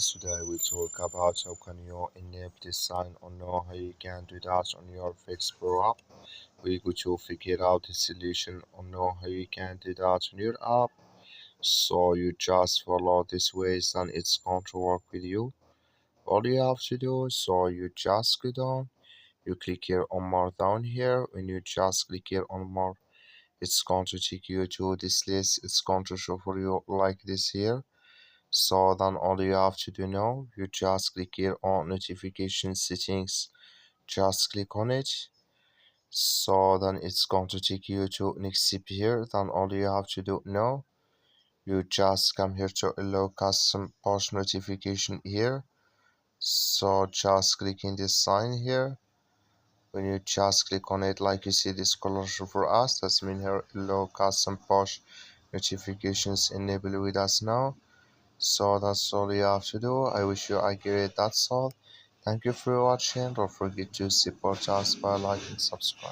Today we talk about how can you enable this sign or know how you can do that on your FxPro app. We go to figure out the solution or know how you can do that on your app. So you just follow this ways and it's going to work with you. All you have to do so you just go down, you click here on more down here. When you just click here on more, it's going to take you to this list. It's going to show for you like this here. So then all you have to do now, you just click here on notification settings, just click on it. So then it's going to take you to next step here. Then all you have to do now, you just come here to allow custom push notification here. So just clicking this sign here. When you just click on it, like you see this color for us, that's mean here allow custom push notifications enable with us now. So that's all you have to do. I wish you a great that's all. Thank you for watching. Don't forget to support us by liking and subscribe.